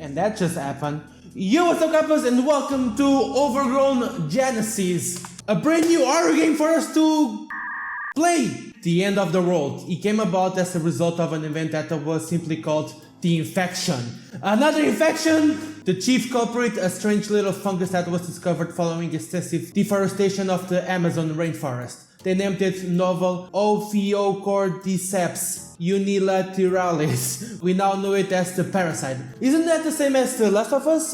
And that just happened. Yo, what's up, Cappers, and welcome to Overgrown Genesis, a brand new horror game for us to play. The end of the world. It came about as a result of an event that was simply called the infection. Another infection! The chief culprit, a strange little fungus that was discovered following extensive deforestation of the Amazon rainforest. They named it novel Ophiocordyceps unilateralis. We now know it as the parasite. Isn't that the same as the Last of Us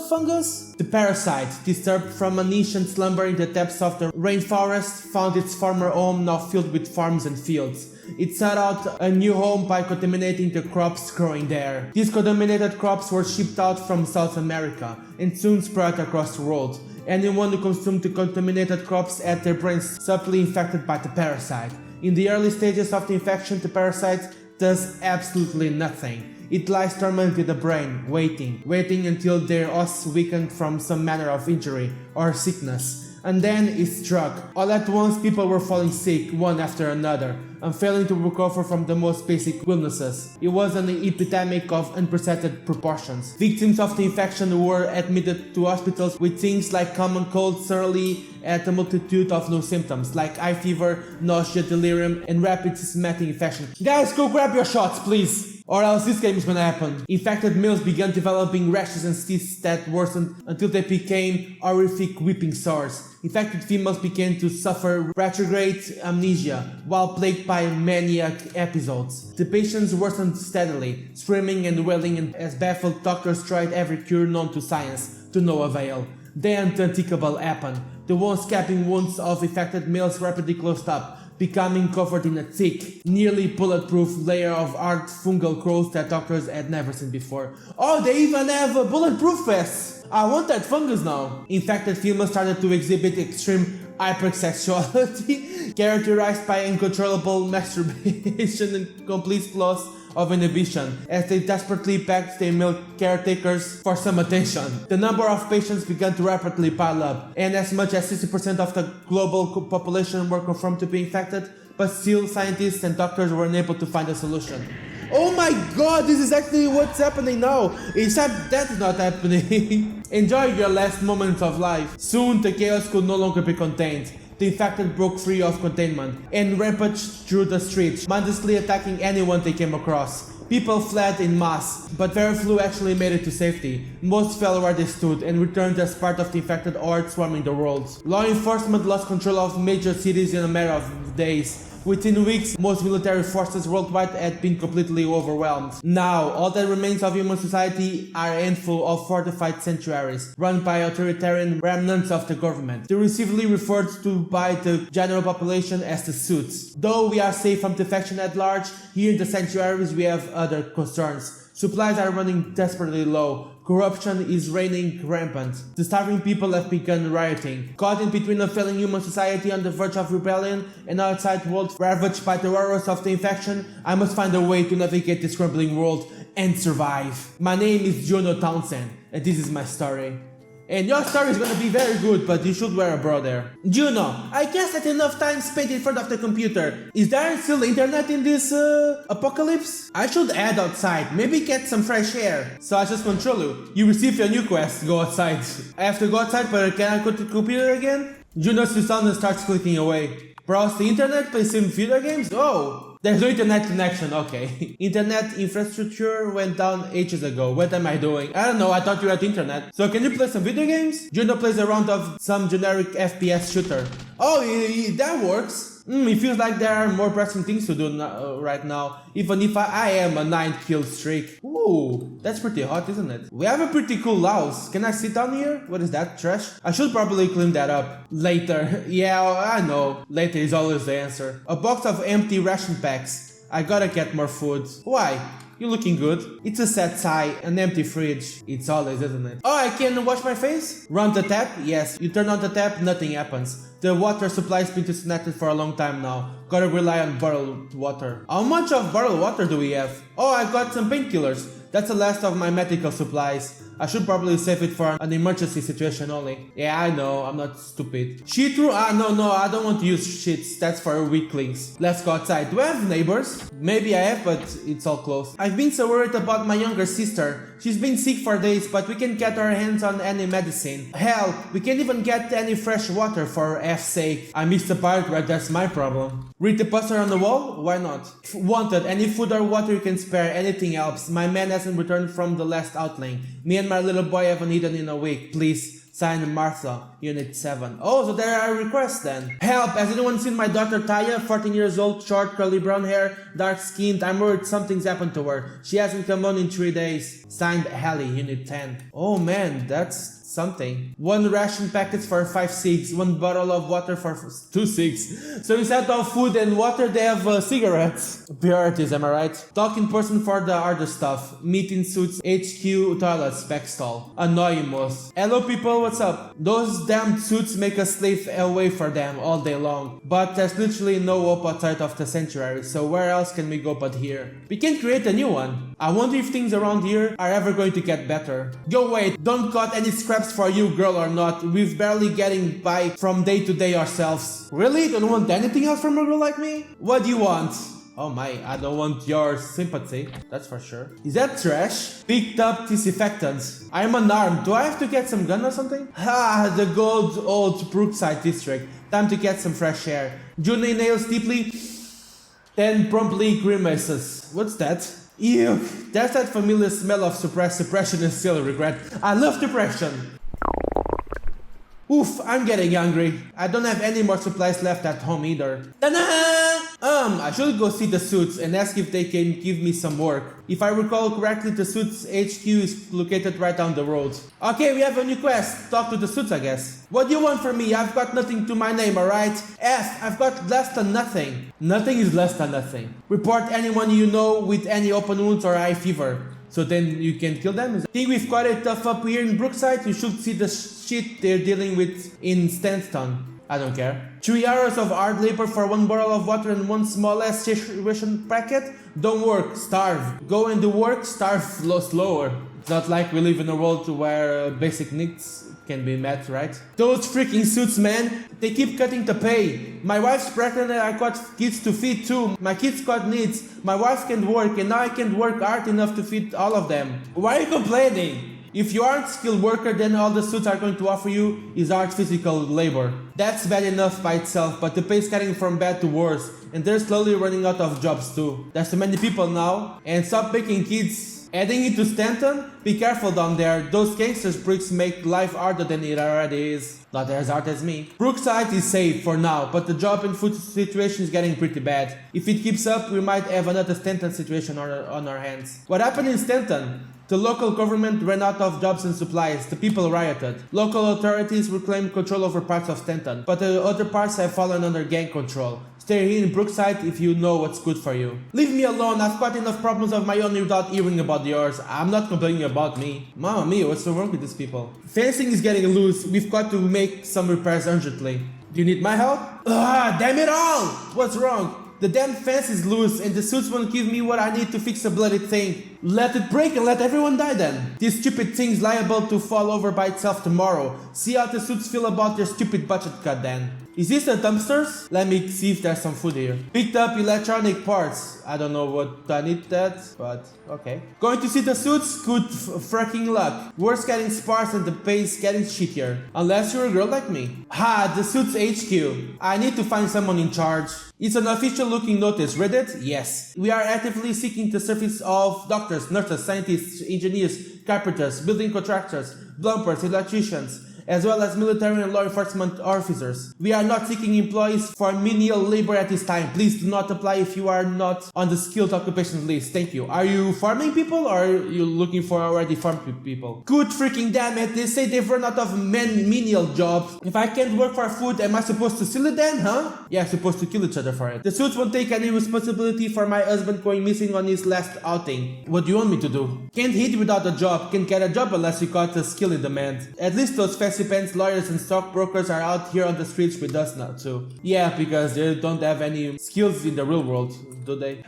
fungus? The parasite, disturbed from an ancient slumber in the depths of the rainforest, found its former home now filled with farms and fields. It sought out a new home by contaminating the crops growing there. These contaminated crops were shipped out from South America and soon spread across the world. Anyone who consumed the contaminated crops had their brains subtly infected by the parasite. In the early stages of the infection, the parasite does absolutely nothing. It lies dormant in the brain, waiting until their os weakened from some manner of injury or sickness. And then it struck. All at once, people were falling sick, one after another, and failing to recover from the most basic illnesses. It was an epidemic of unprecedented proportions. Victims of the infection were admitted to hospitals with things like common cold, surly, and a multitude of new symptoms, like high fever, nausea, delirium, and rapid systematic infection. Guys, go grab your shots, please! Or else this game is gonna happen. Infected males began developing rashes and cysts that worsened until they became horrific weeping sores. Infected females began to suffer retrograde amnesia while plagued by maniac episodes. The patients worsened steadily, screaming and wailing as baffled doctors tried every cure known to science, to no avail. Then the unthinkable happened. The once gaping wounds of infected males rapidly closed up, becoming covered in a thick, nearly bulletproof layer of hard fungal growth that doctors had never seen before. Oh, they even have a bulletproof vest! I want that fungus now! Infected females started to exhibit extreme hypersexuality, characterized by uncontrollable masturbation and complete loss of inhibition, as they desperately begged their male caretakers for some attention. The number of patients began to rapidly pile up, and as much as 60% of the global population were confirmed to be infected, but still scientists and doctors were unable to find a solution. Oh my god, this is actually what's happening now, except that's not happening. Enjoy your last moments of life. Soon the chaos could no longer be contained. The infected broke free of containment and rampaged through the streets, mindlessly attacking anyone they came across. People fled in mass, but very few actually made it to safety. Most fell where they stood and returned as part of the infected horde swarming the world. Law enforcement lost control of major cities in a matter of days. Within weeks, most military forces worldwide had been completely overwhelmed. Now, all that remains of human society are a handful of fortified sanctuaries, run by authoritarian remnants of the government, derisively referred to by the general population as the suits. Though we are safe from defection at large, here in the sanctuaries we have other concerns. Supplies are running desperately low. Corruption is reigning rampant. The starving people have begun rioting. Caught in between a failing human society on the verge of rebellion and outside world ravaged by the horrors of the infection, I must find a way to navigate this crumbling world and survive. My name is Juno Townsend, and this is my story. And your story is gonna be very good, but you should wear a bra there. Juno, I guess that enough time spent in front of the computer. Is there still internet in this apocalypse? I should head outside, maybe get some fresh air. So I just control you. You received your new quest, go outside. I have to go outside, but can I go to the computer again? Juno sits down and starts clicking away. Browse the internet, play some video games? Oh! There's no internet connection, okay. Internet infrastructure went down ages ago. What am I doing? I don't know, I thought you had internet. So can you play some video games? Juno plays a round of some generic FPS shooter. Oh, that works. It feels like there are more pressing things to do right now, even if I am a 9-kill streak. Ooh, that's pretty hot, isn't it? We have a pretty cool house. Can I sit down here? What is that, trash? I should probably clean that up. Later. Yeah, I know. Later is always the answer. A box of empty ration packs. I gotta get more food. Why? You're looking good. It's a sad sigh, an empty fridge. It's always, isn't it? Oh, I can wash my face? Run the tap? Yes. You turn on the tap, nothing happens. The water supply's been disconnected for a long time now. Gotta rely on bottled water. How much of bottled water do we have? Oh, I got some painkillers. That's the last of my medical supplies. I should probably save it for an emergency situation only. Yeah, I know, I'm not stupid. Shit through? No, I don't want to use shits. That's for weaklings. Let's go outside. Do I have neighbors? Maybe I have, but it's all closed. I've been so worried about my younger sister. She's been sick for days, but we can't get our hands on any medicine. Hell, we can't even get any fresh water for F's sake. I missed the part where that's my problem. Read the poster on the wall? Why not? Wanted, any food or water you can spare, anything helps. My man hasn't returned from the last outing. Me and my little boy haven't eaten in a week. Please. Signed Martha, Unit 7. Oh, so there are requests then. Help! Has anyone seen my daughter Taya? 14 years old, short, curly brown hair, dark skinned. I'm worried something's happened to her. She hasn't come on in 3 days. Signed Hallie, Unit 10. Oh man, that's something. 1 ration packet for 5 cigs, 1 bottle of water for 2 cigs. So instead of food and water, they have cigarettes. Priorities, am I right? Talk in person for the harder stuff. Meet in suits, HQ, toilets, back stall. Anonymous. Hello people, what's up? Those damn suits make us slave away for them all day long. But there's literally no hope outside of the sanctuary, so where else can we go but here? We can create a new one. I wonder if things around here are ever going to get better. Yo wait, don't cut any scraps for you, girl or not. We've barely getting by from day to day ourselves. Really? Don't want anything else from a girl like me? What do you want? Oh my, I don't want your sympathy, that's for sure. Is that trash? Picked up disinfectants. I'm unarmed. Do I have to get some gun or something? Ha, the good old Brookside district. Time to get some fresh air. June inhales deeply, then promptly grimaces. What's that? Ew, there's that familiar smell of suppression and still regret. I love depression. Oof, I'm getting hungry. I don't have any more supplies left at home either. Ta-da! I should go see the suits and ask if they can give me some work. If I recall correctly, the suits HQ is located right down the road. Okay, we have a new quest. Talk to the suits, I guess. What do you want from me? I've got nothing to my name, alright? F, I've got less than nothing. Nothing is less than nothing. Report anyone you know with any open wounds or high fever. So then you can kill them? Think we've got it tough up here in Brookside? You should see the shit they're dealing with in Stanton. I don't care. 3 hours of hard labor for 1 bottle of water and 1 small ass situation packet? Don't work, starve. Go and do work, starve slower. It's not like we live in a world where basic needs can be met, right? Those freaking suits, man, they keep cutting the pay. My wife's pregnant and I got kids to feed too. My kids got needs. My wife can't work and now I can't work hard enough to feed all of them. Why are you complaining? If you aren't a skilled worker, then all the suits are going to offer you is hard physical labor. That's bad enough by itself, but the pay is getting from bad to worse, and they're slowly running out of jobs too. There's too many people now, and stop making kids. Adding it to Stanton? Be careful down there, those gangsters bricks make life harder than it already is. Not as hard as me. Brookside is safe for now, but the job and food situation is getting pretty bad. If it keeps up, we might have another Stanton situation on our hands. What happened in Stanton? The local government ran out of jobs and supplies, the people rioted. Local authorities reclaimed control over parts of Stanton, but the other parts have fallen under gang control. Stay here in Brookside if you know what's good for you. Leave me alone, I've got enough problems of my own without hearing about yours. I'm not complaining about me. Mamma mia, what's so wrong with these people? Fencing is getting loose, we've got to make some repairs urgently. Do you need my help? Ah, damn it all! What's wrong? The damn fence is loose and the suits won't give me what I need to fix a bloody thing. Let it break and let everyone die then. This stupid thing's liable to fall over by itself tomorrow. See how the suits feel about their stupid budget cut then. Is this the dumpsters? Let me see if there's some food here. Picked up electronic parts. I don't know what I need that, but okay. Going to see the suits? Good fracking luck. Work's getting sparse and the pay's getting shittier. Unless you're a girl like me. Ha, the suits HQ. I need to find someone in charge. It's an official looking notice. Read it? Yes. We are actively seeking the service of doctors, nurses, scientists, engineers, carpenters, building contractors, plumbers, electricians, as well as military and law enforcement officers. We are not seeking employees for menial labor at this time. Please do not apply if you are not on the skilled occupations list. Thank you. Are you farming people or are you looking for already farmed people? Good freaking damn it. They say they've run out of menial jobs. If I can't work for food, am I supposed to steal it then, huh? Yeah, supposed to kill each other for it. The suits won't take any responsibility for my husband going missing on his last outing. What do you want me to do? Can't hit without a job. Can't get a job unless you got a skill in demand. At least those pants lawyers and stockbrokers are out here on the streets with us now too. Yeah, because they don't have any skills in the real world. do they?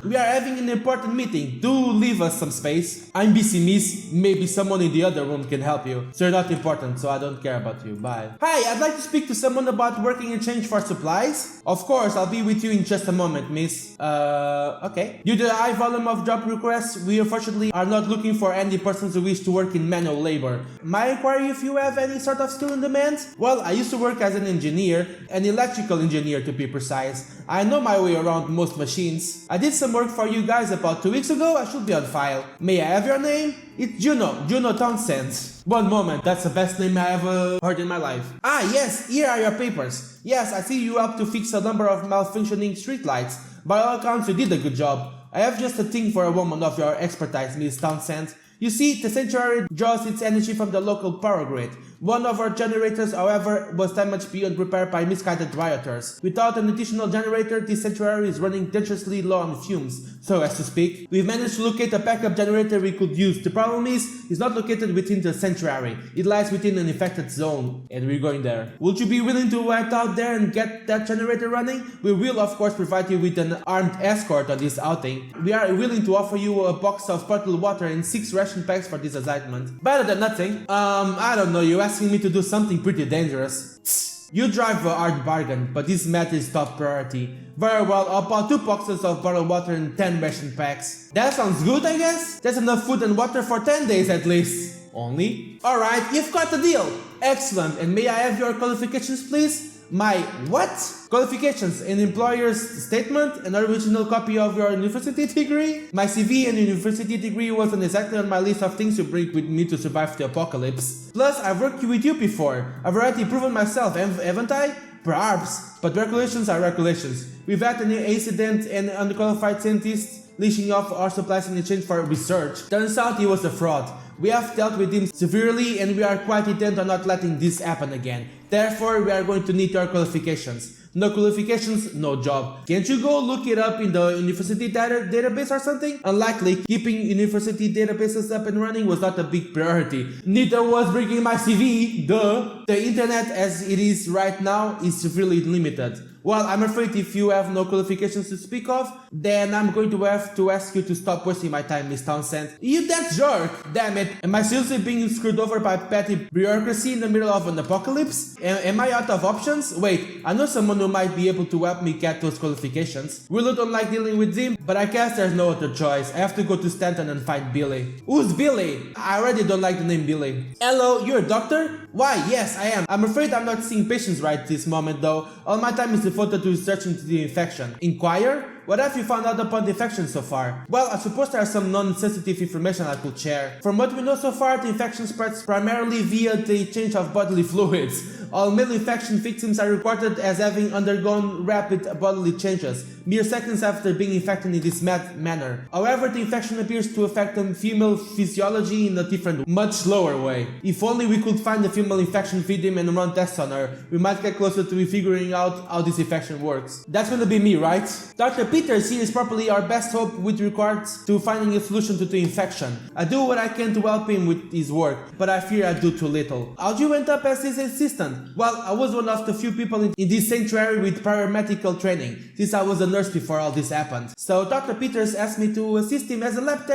We are having an important meeting. Do leave us some space. I'm busy, miss. Maybe someone in the other room can help you. So you're not important, so I don't care about you. Bye. Hi, I'd like to speak to someone about working exchange for supplies. Of course, I'll be with you in just a moment, miss. Okay. Due to the high volume of job requests, we unfortunately are not looking for any persons who wish to work in manual labor. May I inquire if you have any sort of skill in demand? Well, I used to work as an engineer, an electrical engineer to be precise. I know my way around most machines. I did some work for you guys about 2 weeks ago. I should be on file. May I have your name? It's Juno Townsend. One moment, that's the best name I ever heard in my life. Ah, yes, here are your papers. Yes, I see you up to fix a number of malfunctioning streetlights. By all accounts, you did a good job. I have just a thing for a woman of your expertise, Miss Townsend. You see, the sanctuary draws its energy from the local power grid. One of our generators, however, was damaged beyond repair by misguided rioters. Without an additional generator, this sanctuary is running dangerously low on fumes, so as to speak. We've managed to locate a backup generator we could use. The problem is, it's not located within the sanctuary. It lies within an infected zone, and we're going there. Would you be willing to head out there and get that generator running? We will, of course, provide you with an armed escort on this outing. We are willing to offer you a box of bottled water and 6 ration packs for this assignment. Better than nothing. I don't know, you asking me to do something pretty dangerous. You drive a hard bargain, but this matter is top priority. Very well, I'll buy 2 boxes of bottled water and 10 ration packs. That sounds good, I guess? That's enough food and water for 10 days at least. Only? Alright, you've got the deal. Excellent, and may I have your qualifications, please? My what? Qualifications, an employer's statement, an original copy of your university degree? My CV and university degree wasn't exactly on my list of things to bring with me to survive the apocalypse. Plus, I've worked with you before. I've already proven myself, haven't I? Perhaps, but regulations are regulations. We've had an accident and underqualified scientists leashing off our supplies in exchange for research. Turns out he was a fraud. We have dealt with him severely and we are quite intent on not letting this happen again. Therefore, we are going to need your qualifications. No qualifications, no job. Can't you go look it up in the university database or something? Unlikely, keeping university databases up and running was not a big priority. Neither was bringing my CV, duh. The internet as it is right now is severely limited. Well, I'm afraid if you have no qualifications to speak of, then I'm going to have to ask you to stop wasting my time, Miss Townsend. You that jerk! Damn it! Am I seriously being screwed over by petty bureaucracy in the middle of an apocalypse? Am I out of options? Wait, I know someone who might be able to help me get those qualifications. Really don't like dealing with him, but I guess there's no other choice. I have to go to Stanton and find Billy. Who's Billy? I already don't like the name Billy. Hello, you're a doctor? Why, yes, I am. I'm afraid I'm not seeing patients right this moment though. All my time is devoted to researching the infection. Inquire? What have you found out about the infection so far? Well, I suppose there's some non-sensitive information I could share. From what we know so far, the infection spreads primarily via the exchange of bodily fluids. All male infection victims are reported as having undergone rapid bodily changes, mere seconds after being infected in this manner. However, the infection appears to affect the female physiology in a different, much slower way. If only we could find the female infection victim and run tests on her, we might get closer to figuring out how this infection works. That's gonna be me, right? Dr. Peters here is probably our best hope with regards to finding a solution to the infection. I do what I can to help him with his work, but I fear I do too little. How'd you end up as his assistant? Well, I was one of the few people in this sanctuary with prior medical training, since I was a nurse before all this happened. So Dr. Peters asked me to assist him as a lab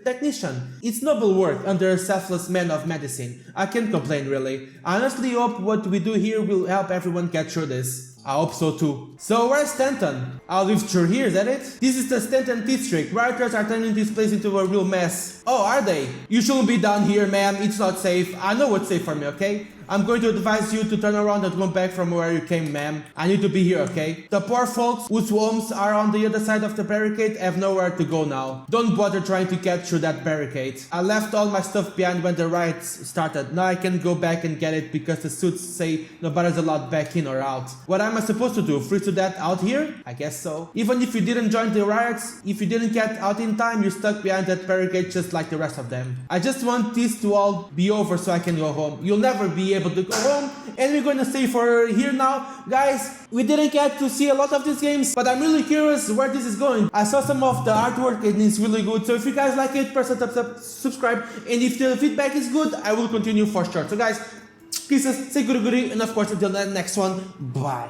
technician. It's noble work under a selfless man of medicine. I can't complain really. I honestly hope what we do here will help everyone get through this. I hope so too. So where's Stanton? I'll live through here, is that it? This is the Stanton district. Rioters are turning this place into a real mess. Oh, are they? You shouldn't be down here, ma'am. It's not safe. I know what's safe for me, okay? I'm going to advise you to turn around and come back from where you came, ma'am. I need to be here, okay? The poor folks whose homes are on the other side of the barricade have nowhere to go now. Don't bother trying to get through that barricade. I left all my stuff behind when the riots started. Now I can go back and get it because the suits say nobody's allowed back in or out. What am I supposed to do? Freeze to death out here? I guess so. Even if you didn't join the riots, if you didn't get out in time, you're stuck behind that barricade just like the rest of them. I just want this to all be over so I can go home. You'll never be able to go home, and we're going to stay for here now. Guys, we didn't get to see a lot of these games, but I'm really curious where this is going. I saw some of the artwork and it's really good, so if you guys like it, press the thumbs up, subscribe, and if the feedback is good, I will continue for sure. So guys, kisses, say goody goody, and of course until the next one, bye.